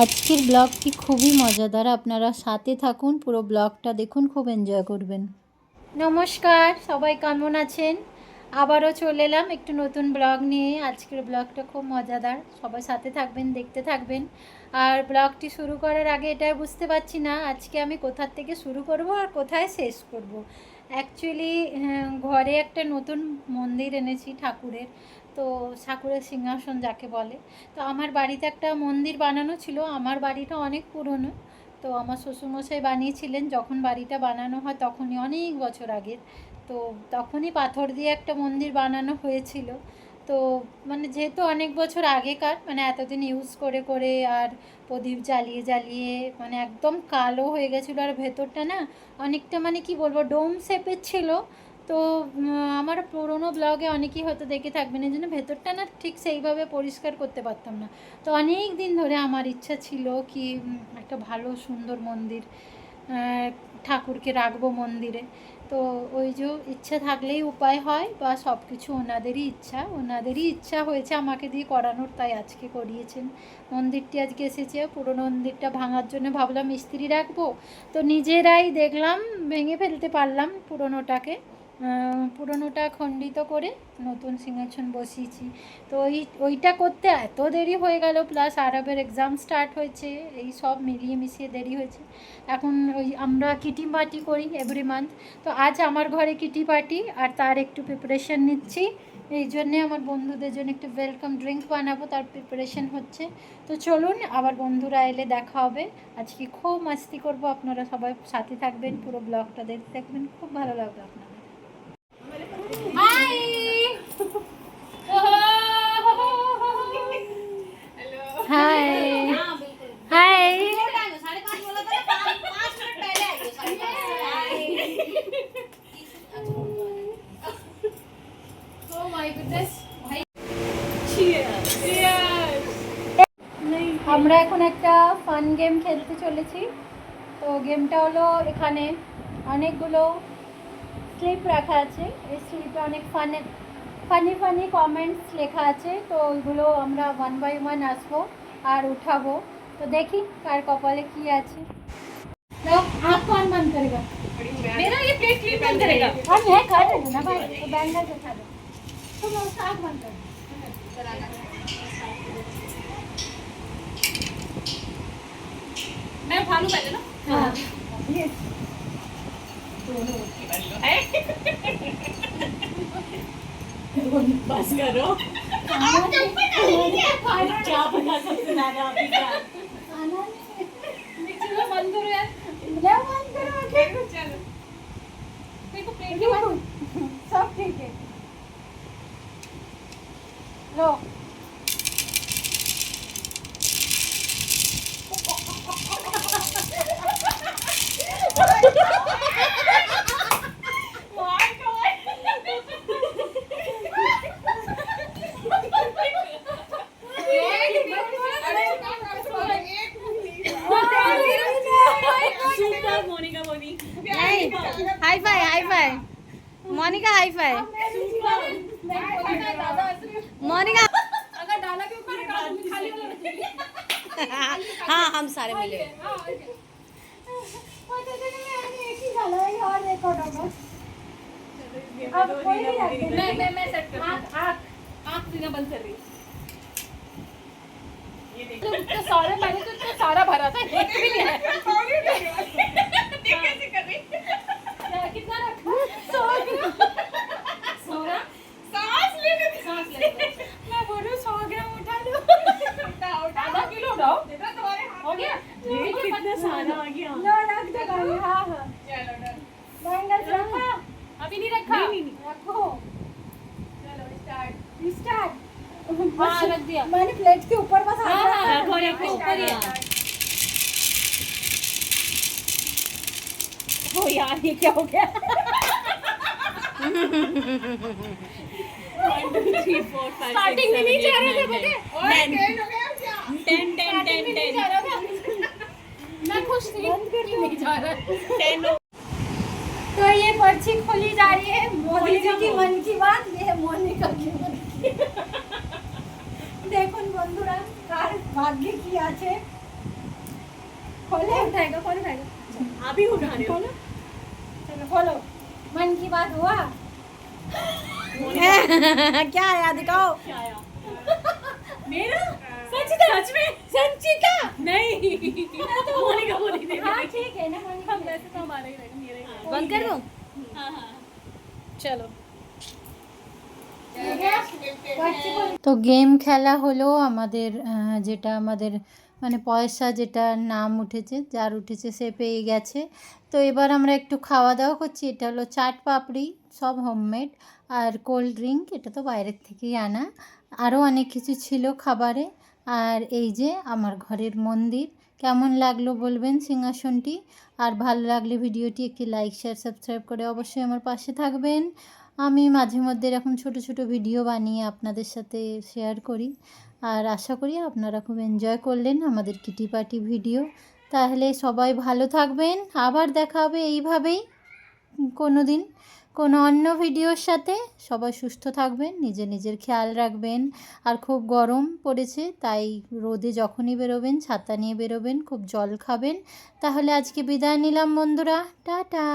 আজকের ব্লগটি খুবই মজাদার, আপনারা সাথে থাকুন, পুরো ব্লগটা দেখুন, খুব এনজয় করবেন। নমস্কার, সবাই কেমন আছেন? আবারও চলে এলাম একটু নতুন ব্লগ নিয়ে। আজকের ব্লগটা খুব মজাদার, সবাই সাথে থাকবেন, দেখতে থাকবেন। আর ব্লগটি শুরু করার আগে এটাই বুঝতে পারছি না আজকে আমি কোথার থেকে শুরু করব আর কোথায় শেষ করব। অ্যাকচুয়ালি ঘরে একটা নতুন মন্দির এনেছি ঠাকুরের, তো ঠাকুরের সিংহাসন যাকে বলে। তো আমার বাড়িতে একটা মন্দির বানানো ছিল, আমার বাড়িটা অনেক পুরনো। তো আমার শ্বশুরমশাই বানিয়েছিলেন, যখন বাড়িটা বানানো হয় তখনই অনেক বছর আগের। তো তখনই পাথর দিয়ে একটা মন্দির বানানো হয়েছিল। তো মানে যেহেতু অনেক বছর আগেকার, মানে এতদিন ইউজ করে করে আর প্রদীপ জ্বালিয়ে জ্বালিয়ে মানে একদম কালো হয়ে গেছিলো। আর ভেতরটা না অনেকটা মানে কি বলবো ডোম শেপের ছিল। তো আমার পুরোনো ব্লগে অনেকেই হয়তো দেখে থাকবেন, এই জন্য ভেতরটা না ঠিক সেইভাবে পরিষ্কার করতে পারতাম না। তো অনেক দিন ধরে আমার ইচ্ছা ছিল কি একটা ভালো সুন্দর মন্দির ঠাকুরকে রাখবো মন্দিরে। তো ওই যে ইচ্ছা থাকলেই উপায় হয়, বা সব কিছু ওনাদেরই ইচ্ছা হয়েছে আমাকে দিয়ে করানোর, তাই আজকে করিয়েছেন। মন্দিরটি আজকে এসেছে, পুরোনো মন্দিরটা ভাঙার জন্য ভাবলাম মিস্ত্রি রাখবো, তো নিজেরাই দেখলাম ভেঙে ফেলতে পারলাম পুরোনোটা খণ্ডিত করে নতুন সিংহাসন বসিয়েছি। তো ওইটা করতে এত দেরি হয়ে গেল, প্লাস আরবের এক্সাম স্টার্ট হয়েছে, এই সব মিলিয়ে মিশিয়ে দেরি হয়েছে। এখন ওই আমরা কিটি পার্টি করি এভরি মান্থ, তো আজ আমার ঘরে কিটি পার্টি, আর তার একটু প্রিপারেশন নিচ্ছি। এই জন্যে আমার বন্ধুদের জন্য একটু ওয়েলকাম ড্রিঙ্ক বানাবো, তার প্রিপারেশন হচ্ছে। তো চলুন, আবার বন্ধুরা এলে দেখা হবে। আজকে খুব মাস্তি করব, আপনারা সবাই সাথে থাকবেন, পুরো ব্লগটা দেখতে থাকবেন, খুব ভালো লাগবে আপনাদের। Hi hi hi Oh my goodness. আমরা এখন একটা ফান গেম খেলতে চলেছি। তো গেমটা হলো, এখানে অনেকগুলো স্লিপ রাখা আছে, এই স্লিপে অনেক ফানি কমেন্টস লেখা আছে। তো ওইগুলো আমরা 1 by 1 আসবো আর উঠাবো। তো দেখি কার কপালে কি আছে। आँख कौन बंद करेगा? मेरा ये प्लेट क्लीन बंद करेगा। और मैं कर रही हूँ ना भाई, तो बैंगल दिखा दो। तुम उसका आँख बंद करो। मैं उठा लूं पहले ना। हाँ ये बस करो। क्या बना सबसे ज्यादा अभी क्या? चलो बंद करो यार। बंद करो। चलो। देखो प्लेट सब ठीक है। लो high five Monica, high five Monica. अगर डाला के ऊपर खाली हाँ हम सारे मिले। मैं सेट कर आँख सीना बंद कर रही हूँ। ये देखो तो सारे मैंने तो इतना सारा भरा था, एक भी नहीं है। देख कैसे कर रही। कितना रखा? 100 ग्राम। 100 ग्राम? सांस ले। मैं बोलूँ 100 ग्राम उठा लो। उठाओ आधा किलो उठाओ। देखा तुम्हारे हाथ हो गया। ये कितना सारा आ गया। लो रख दो भाई। हाँ हाँ चलो डन। बैंगल रखा, अभी नहीं रखा। नहीं रखो। चलो स्टार्ट। हाँ रख दिया। मैंने प्लेट के ऊपर बस हाथ रखा। रखो ऊपर ही। ओ यार ये क्या हो गया? 1 2 3 4 5 स्टार्टिंग में नहीं जा रहे थे पता है? 10 मैं खुश थी। नहीं जा रहा। 10 तो ये पर्ची खोली जा रही है। मोदी जी की मन की बात, ये है मोनिका की मन की। देखो বন্ধুরা কার ভাগ্যে কি আছে खोले उठाएगा कौन उठाएगा अभी उठा रहे हो खोलो चलो खोलो मन की बात हुआ क्या आया दिखाओ क्या आया मेरा सच में संचिका नहीं तो मोनिका बोली थी हाँ ठीक है ना मोनिका हम वैसे तो हमारा ही रहेगा मेरा ही रहेगा। बंद कर दूं हाँ हाँ चलो তো গেম খেলা হলো আমাদের যেটা আমাদের মানে পয়সা যেটা নাম উঠেছে যার উঠেছে সে পেয়ে গেছে। তো এবার আমরা একটু খাওয়া দাওয়া করছি। এটা হলো চাট পাপড়ি, সব হোমমেড, আর কোল্ড ড্রিঙ্ক, এটা তো বাইরের থেকেই আনা। আরও অনেক কিছু ছিল খাবারে। আর এই যে আমার ঘরের মন্দির। কেমন লাগলো বলবেন সিংহাসনটি। আর ভালো লাগলে ভিডিওটি একটি লাইক শেয়ার সাবস্ক্রাইব করে অবশ্যই আমার পাশে থাকবেন। আমি মাঝে মধ্যে এরকম ছোট ছোট ভিডিও বানিয়ে আপনাদের সাথে শেয়ার করি। আর আশা করি আপনারা খুব এনজয় করলেন আমাদের কিটি পার্টি ভিডিও। তাহলে সবাই ভালো থাকবেন, আবার দেখা হবে এইভাবেই কোনো দিন কোনো অন্য ভিডিওর সাথে। সবাই সুস্থ থাকবেন, নিজের খেয়াল রাখবেন। আর খুব গরম পড়েছে, তাই রোদে যখনই বেরোবেন ছাতা নিয়ে বেরোবেন, খুব জল খাবেন। তাহলে আজকে বিদায় নিলাম বন্ধুরা, টাটা।